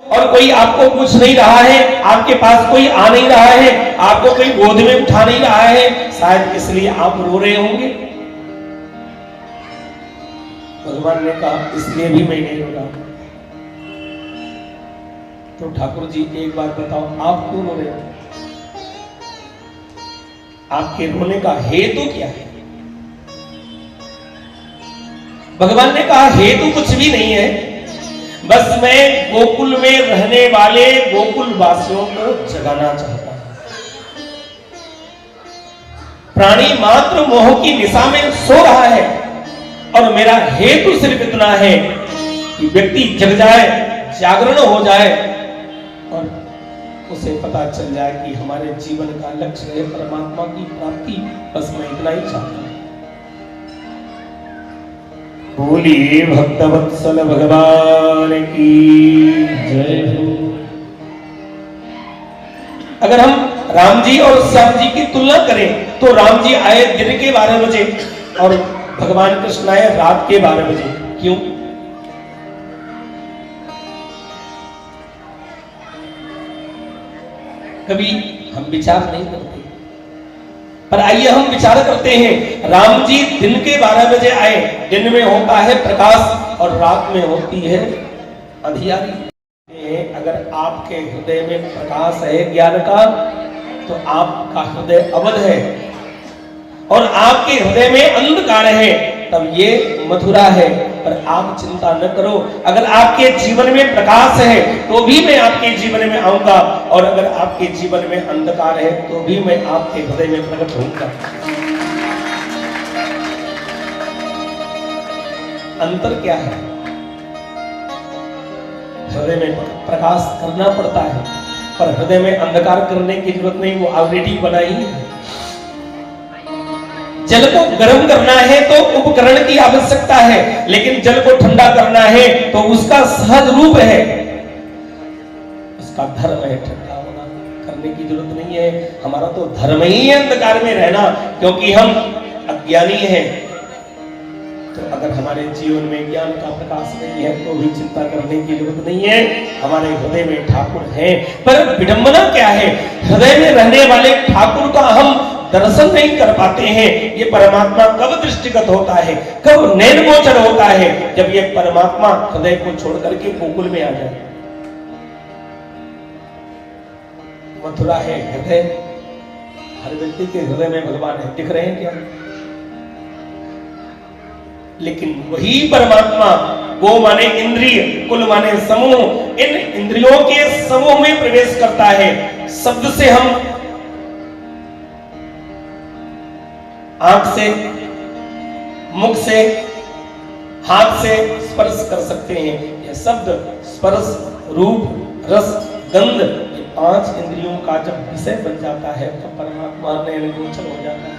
और कोई आपको पूछ नहीं रहा है, आपके पास कोई आ नहीं रहा है, आपको कोई गोद में उठा नहीं रहा है, शायद इसलिए आप रो रहे होंगे। भगवान ने कहा इसलिए भी मैं नहीं रो रहा। तो ठाकुर जी एक बात बताओ, आप क्यों रो रहे हो? आपके रोने का हेतु क्या है? भगवान ने कहा हेतु कुछ भी नहीं है, बस मैं गोकुल में रहने वाले गोकुल वासियों को जगाना चाहता हूं। प्राणी मात्र मोह की निशा में सो रहा है और मेरा हेतु सिर्फ इतना है कि व्यक्ति जग जाए, जागरण हो जाए और उसे पता चल जाए कि हमारे जीवन का लक्ष्य है परमात्मा की प्राप्ति। बस मैं इतना ही चाहता हूं। बोलिए भक्तवत्सल भगवान की जय हो। अगर हम राम जी और श्याम जी की तुलना करें तो राम जी आए दिन के 12 बजे और भगवान कृष्ण आए रात के 12 बजे। क्यों? कभी हम विचार नहीं करते, पर आइए हम विचार करते हैं। राम जी दिन के 12 बजे आए, दिन में होता है प्रकाश और रात में होती है अंधियारी। अगर आपके हृदय में प्रकाश है ज्ञान का तो आपका हृदय अवध है, और आपके हृदय में अंधकार है तब ये मथुरा है। पर आप चिंता न करो, अगर आपके जीवन में प्रकाश है तो भी मैं आपके जीवन में आऊंगा, और अगर आपके जीवन में अंधकार है तो भी मैं आपके हृदय में प्रकट होऊंगा। अंतर क्या है? हृदय में प्रकाश करना पड़ता है, पर हृदय में अंधकार करने की जरूरत नहीं, वो ऑलरेडी बना ही है। जल को गर्म करना है तो उपकरण की आवश्यकता है, लेकिन जल को ठंडा करना है तो उसका सहज रूप है, उसका धर्म है। ठंडा होना करने की जरूरत नहीं है। हमारा तो धर्म ही है अंधकार में रहना, क्योंकि हम अज्ञानी हैं। तो अगर हमारे जीवन में ज्ञान का प्रकाश नहीं है तो भी चिंता करने की जरूरत नहीं है। हमारे हृदय में ठाकुर है। पर विडंबना क्या है? हृदय में रहने वाले ठाकुर का हम दर्शन नहीं कर पाते हैं। ये परमात्मा कब दृष्टिगत होता है, कब नैनगोचर होता है? जब ये परमात्मा हृदय को छोड़ करके गोकुल में आ जाए। मथुरा है हृदय, हर व्यक्ति के हृदय में भगवान है। दिख रहे हैं क्या? लेकिन वही परमात्मा, गो माने इंद्रिय, कुल माने समूह, इन इंद्रियों के समूह में प्रवेश करता है। शब्द से हम आंख से, मुख से, हाथ से स्पर्श कर सकते हैं। यह शब्द, स्पर्श, रूप, रस, गंध, ये 5 इंद्रियों का जब विषय बन जाता है तो परमात्मा नैनगोचर हो जाता है।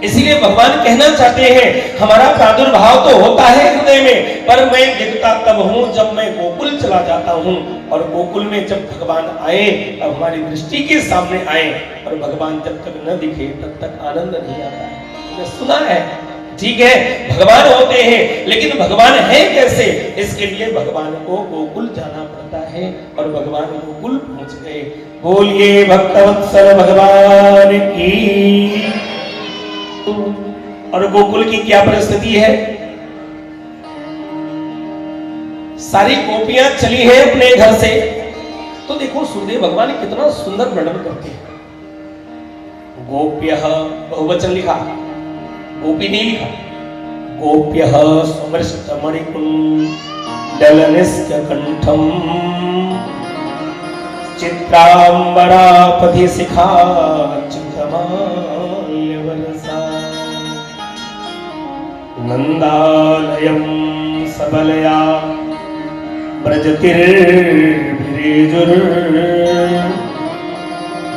इसलिए भगवान कहना चाहते हैं हमारा प्रादुर्भाव तो होता है हृदय में, पर मैं दिखता तब हूं जब मैं गोकुल चला जाता हूं। और गोकुल में जब भगवान आए तब हमारी दृष्टि के सामने आए, और भगवान जब तक न दिखे तब तक आनंद नहीं आता है। मैंने सुना है, ठीक है, भगवान होते हैं, लेकिन भगवान है कैसे? इसके लिए भगवान को गोकुल जाना पड़ता है, और भगवान गोकुल पहुंच गए। बोलिए भक्तवत्सल भगवान की। और गोकुल की क्या परिस्थिति है? सारी गोपियां चली हैं अपने घर से। तो देखो सुखदेव भगवान कितना सुंदर वर्णन करते हैं। गोप्यः बहुवचन लिखा, गोपी नहीं लिखा। गोप्यः समृष्टमणिकुण्डलनिष्कण्ठम् चित्रांबरापथि शिखा चित्रमाल्यवरसा नंदालयं सबलया ब्रजतिर्भिरेजुर्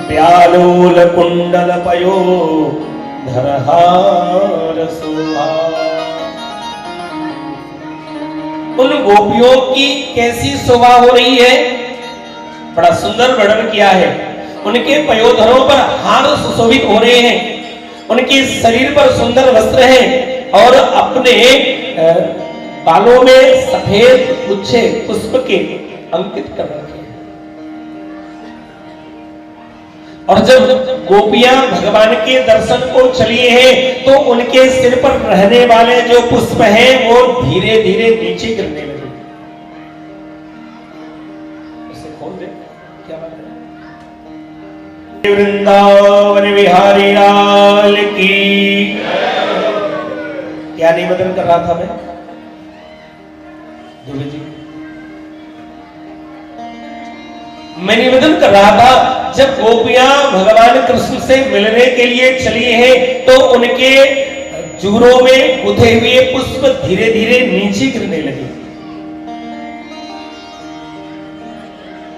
व्यालोलकुण्डलपयो धरहार शोभा। उन गोपियों की कैसी शोभा हो रही है? बड़ा सुंदर वर्णन किया है। उनके पयोधरों पर हार सुशोभित हो रहे हैं, उनके शरीर पर सुंदर वस्त्र हैं, और अपने बालों में सफेद गुच्छे पुष्प के अंकित कर रखे हैं। और जब गोपियां भगवान के दर्शन को चली हैं तो उनके सिर पर रहने वाले जो पुष्प हैं वो धीरे धीरे नीचे गिरने लगे। उसे खोल दे, क्या बात है। वृंदावन बिहारी लाल की। क्या निवेदन कर रहा था मैं जी? मैं निवेदन कर रहा था जब गोपियां भगवान कृष्ण से मिलने के लिए चली हैं तो उनके जूरों में गुथे हुए पुष्प धीरे धीरे नीचे गिरने लगे।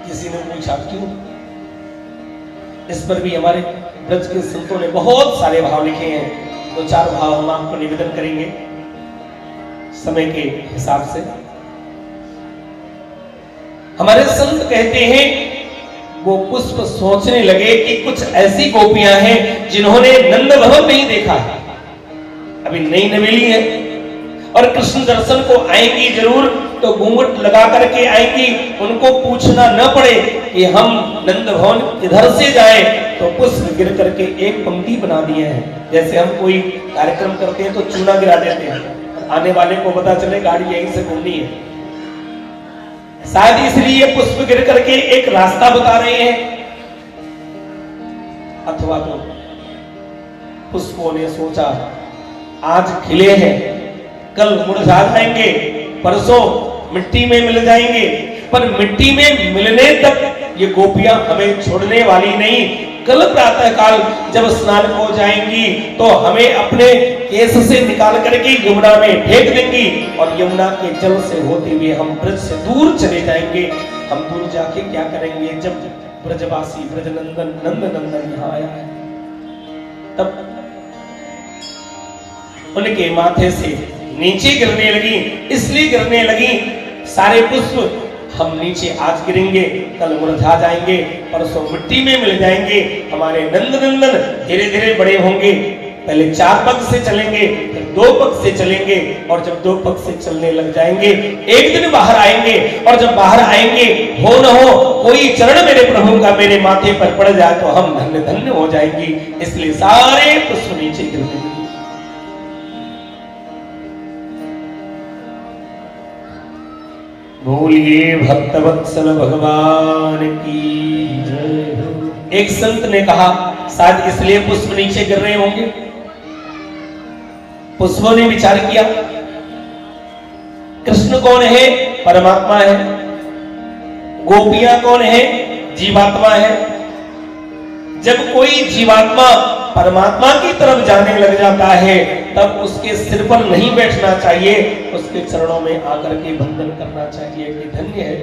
किसी ने पूछा क्यों? इस पर भी हमारे ब्रज के संतों ने बहुत सारे भाव लिखे हैं। दो चार भाव हम आपको निवेदन करेंगे समय के हिसाब से। हमारे संत कहते हैं वो पुष्प सोचने लगे कि कुछ ऐसी गोपियां हैं जिन्होंने नंद भवन नहीं देखा है, अभी नई नवेली है और कृष्ण दर्शन को आएंगी जरूर, तो घूंघट लगा करके आएंगी, उनको पूछना न पड़े कि हम नंद भवन इधर से जाएं, तो पुष्प गिर करके एक पंक्ति बना दिए हैं। जैसे हम कोई कार्यक्रम करते हैं तो चूना गिरा देते हैं, आने वाले को पता चले गाड़ी यहीं से घूमनी है। शायद इसलिए पुष्प गिर करके एक रास्ता बता रहे हैं, अथवा तो पुष्पों ने सोचा आज खिले हैं, कल मुरझा जाएंगे, परसों मिट्टी में मिल जाएंगे, पर मिट्टी में मिलने तक ये गोपियां हमें छोड़ने वाली नहीं। कल प्रातः काल जब स्नान हो जाएंगी तो हमें अपने केस से निकाल करके यमुना में फेंक देंगी और यमुना के जल से होते हुए हम ब्रज से दूर चले जाएंगे। हम दूर जाके क्या करेंगे? जब ब्रजवासी ब्रजनंदन नंद नंदन यहाँ आया है तब उनके माथे से नीचे गिरने लगी। इसलिए गिरने लगी सारे पुष्प हम नीचे आज गिरेंगे, कल मुरझा जाएंगे, परसों मिट्टी में मिल जाएंगे। हमारे नंद नंदन धीरे धीरे बड़े होंगे, पहले 4 पग से चलेंगे, फिर 2 पग से चलेंगे, और जब 2 पग से चलने लग जाएंगे एक दिन बाहर आएंगे, और जब बाहर आएंगे हो न हो कोई चरण मेरे प्रभु का मेरे माथे पर पड़ जाए तो हम धन्य धन्य हो जाएंगी। इसलिए सारे पुष्प नीचे गिरने लगे। बोलिए भक्तवत्सल भगवान की जय। एक संत ने कहा शायद इसलिए पुष्प नीचे गिर रहे होंगे। पुष्पों ने विचार किया कृष्ण कौन है? परमात्मा है। गोपियां कौन है? जीवात्मा है। जब कोई जीवात्मा परमात्मा की तरफ जाने लग जाता है तब उसके सिर पर नहीं बैठना चाहिए, उसके चरणों में आकर के वंदन करना चाहिए कि धन्य है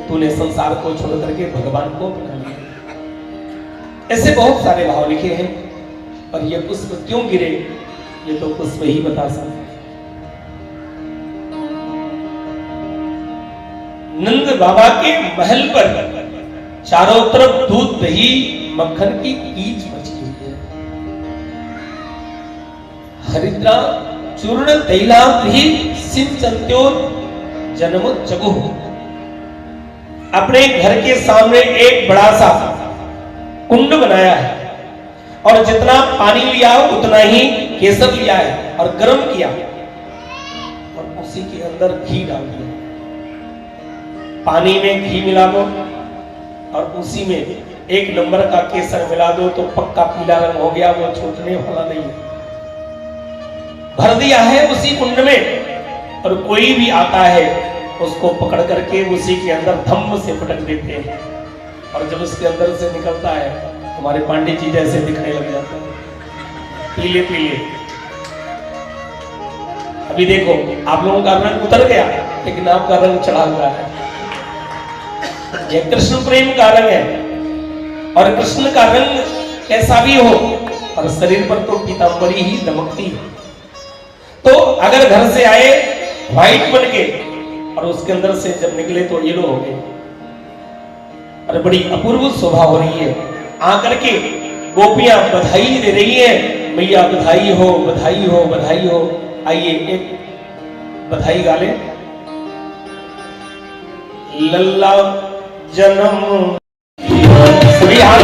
तूने संसार को छोड़ करके भगवान को अपना लिया। ऐसे बहुत सारे भाव लिखे हैं, पर ये पुष्प क्यों गिरे ये तो पुष्प ही बता सकते। नंद बाबा के महल पर चारों तरफ दूध दही मक्खन की कीच मची हुई है। हरिद्रा चूर्ण तैलांत ही सिंचन्त्यो जन्मोच्चगुः। अपने घर के सामने एक बड़ा सा कुंड बनाया है और जितना पानी लिया उतना ही केसर लिया है और गर्म किया और उसी के अंदर घी डाल दिया। पानी में घी मिला दो और उसी में 1 नंबर का केसर मिला दो तो पक्का पीला रंग हो गया, वो छूटने वाला नहीं। भर दिया है उसी कुंड में और कोई भी आता है उसको पकड़ करके उसी के अंदर धम्म से पटक देते हैं और जब उसके अंदर से निकलता है हमारे पांडे जी जैसे दिखने लग जाता है, पीले पीले। अभी देखो आप लोगों का रंग उतर गया लेकिन आपका रंग चढ़ा हुआ है। यह कृष्ण प्रेम का रंग है और कृष्ण का रंग कैसा भी हो और शरीर पर तो पीतांबरी ही दमकती है। तो अगर घर से आए व्हाइट बन के और उसके अंदर से जब निकले तो येलो हो गए और बड़ी अपूर्व शोभा हो रही है। आकर के गोपियां बधाई दे रही है, मैया बधाई हो बधाई हो बधाई हो। आइए एक बधाई गा ले। लल्ला जन्म सभी हाथ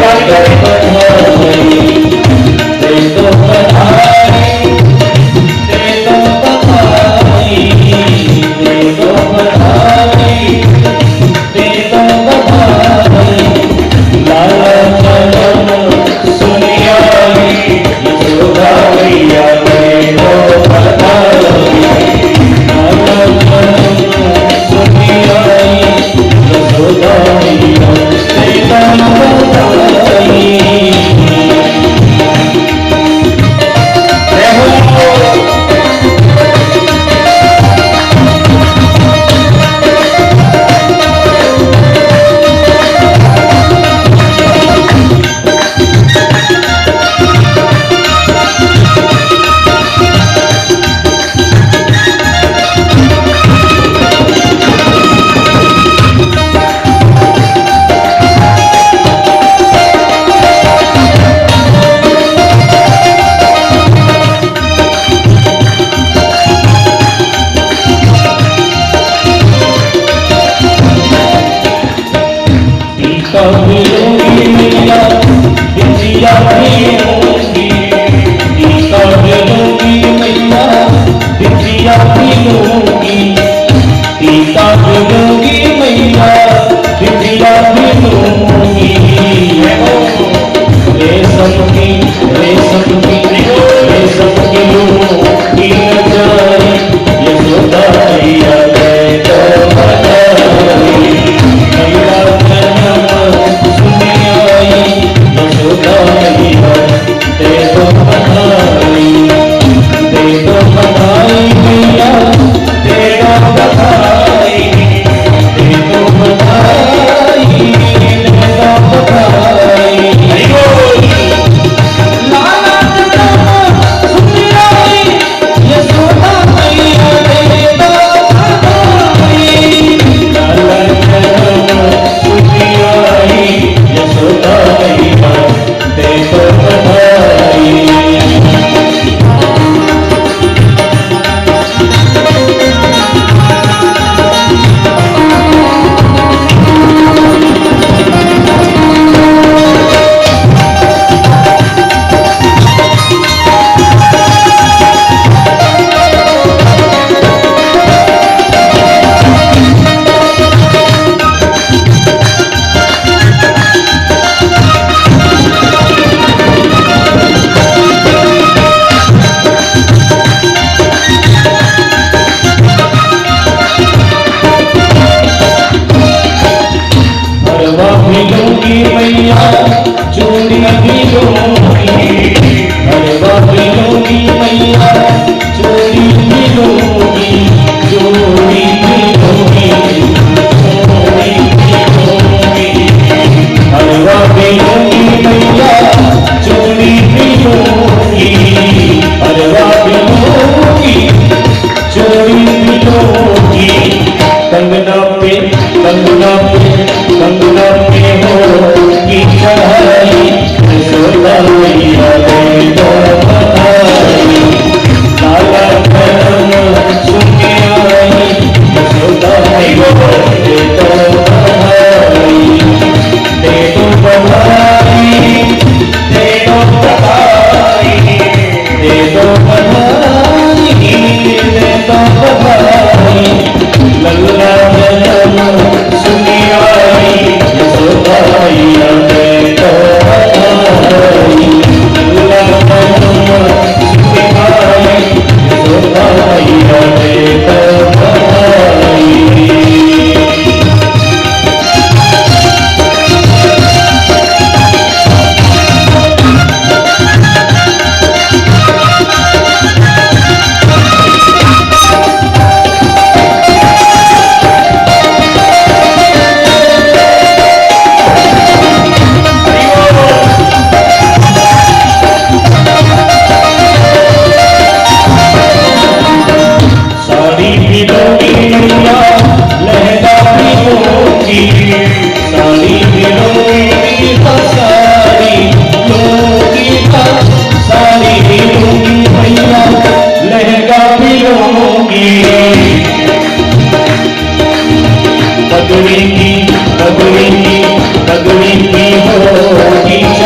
की, पगड़ी की होगी